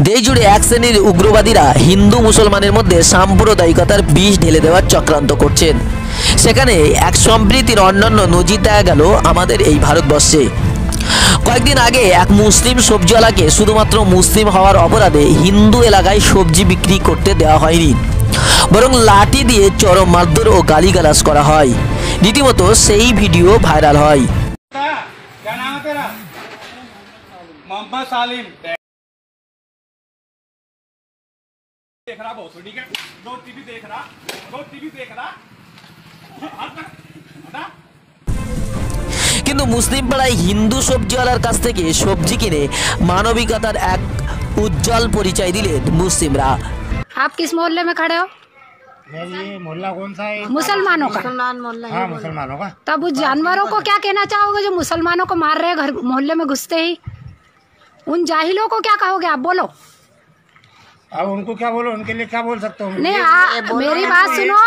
দেশ জুড়ে এক শ্রেণীর উগ্রবাদীরা হিন্দু মুসলমানের মধ্যে সাম্প্রদায়িকতার বিষ ঢেলে দেওয়ার চক্রান্ত করছেন। সেখানে এক সম্প্রীতির অন্যান্য নজির দেখা গেল আমাদের এই ভারতবর্ষে। কয়েকদিন আগে এক মুসলিম সবজিওয়ালাকে শুধুমাত্র মুসলিম হওয়ার অপরাধে হিন্দু এলাকায় সবজি বিক্রি করতে দেওয়া হয়নি, বরং লাঠি দিয়ে চরম মারধর ও গালিগালাজ করা হয়। রীতিমতো সেই ভিডিও ভাইরাল হয়। मोहम्मद सालिम देख रहा बहुत ठीक है। दो टीवी देख रहा কিন্তু মুসলিম পাড়ায় হিন্দু সবজিওয়ালার কাছ থেকে সবজি কিনে মানবিকতার এক উজ্জ্বল পরিচয় দিলেন মুসলিমরা। आप किस मोहल्ले में खड़े हो? ये मोहल्ला कौन सा है? मुसलमानों का। हाँ, मुसलमानों का। तब उस जानवरों को क्या कहना चाहोगे जो मुसलमानों को मार रहे हैं घर मोहल्ले में घुसते ही? उन जाहिलों को क्या कहोगे आप? बोलो। अब उनको क्या बोलो, उनके लिए क्या बोल सकते हो? नहीं, मेरी बात सुनो।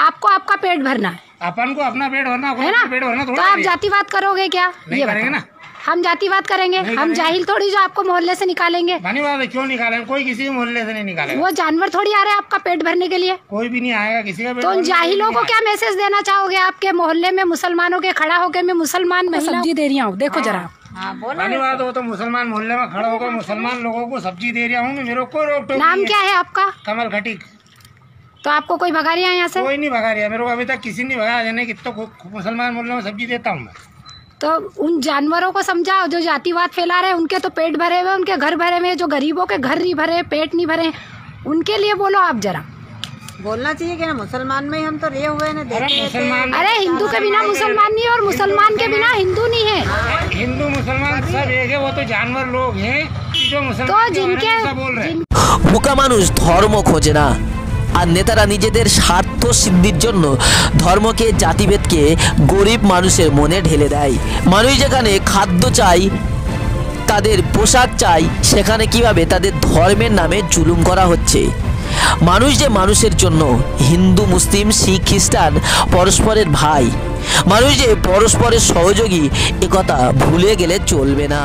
आपको आपका पेट भरना है, अपन को अपना पेट भरना है ना? पेट भरना तो आप जातिवाद करोगे क्या? नहीं करेंगे ना। हम जातिवाद करेंगे? हम जाहिल थोड़ी जो आपको मोहल्ले से निकालेंगे। बनी बात है, क्यों निकालेंगे? कोई किसी मोहल्ले से नहीं निकालेगा। वो जानवर थोड़ी आ रहे हैं आपका पेट भरने के लिए। कोई भी नहीं आएगा किसी का पेट। तो उन जाहिलों को क्या मैसेज देना चाहोगे? आपके मोहल्ले में मुसलमानों के खड़ा होकर मैं मुसलमान में सब्जी दे रही हूँ, देखो जरा। बनी बात हो तो मुसलमान मोहल्ले में खड़ा होकर मुसलमान लोगों को सब्जी दे रहा हूँ, मेरे को रोक टोक। नाम क्या है आपका? कमल खटीक। तो आपको कोई भगा रहा है यहाँ से? कोई नहीं भगा रहा, मेरे को अभी तक किसी ने भगाया नहीं कि तो मुसलमान मोहल्ले में सब्जी देता हूँ मैं। तो उन जानवरों को समझाओ जो जातिवाद फैला रहे हैं। उनके तो पेट भरे हुए, उनके घर भरे हुए, जो गरीबों के घर नहीं भरे, पेट नहीं भरे, उनके लिए बोलो आप जरा। बोलना चाहिए कि ना मुसलमान में हम तो रहे हुए ना मुसलमान, अरे हिंदू के बिना मुसलमान नहीं और मुसलमान के बिना हिंदू नहीं है। हिंदू मुसलमान सब एक है, वो तो जानवर लोग हैं जो मुसलमान तो जिनके बोल रहे हैं। বোকা মানুষ ধর্ম খোঁজে না, আর নেতারা নিজেদের স্বার্থ সিদ্ধির জন্য ধর্মকে জাতিভেদকে গরিব মানুষের মনে ঢেলে দেয়। মানুষ যেখানে খাদ্য চাই, তাদের পোশাক চাই, সেখানে কিভাবে তাদের ধর্মের নামে জুলুম করা হচ্ছে। মানুষ যে মানুষের জন্য, হিন্দু মুসলিম শিখ খ্রিস্টান পরস্পরের ভাই, মানুষ যে পরস্পরের সহযোগী, একথা ভুলে গেলে চলবে না।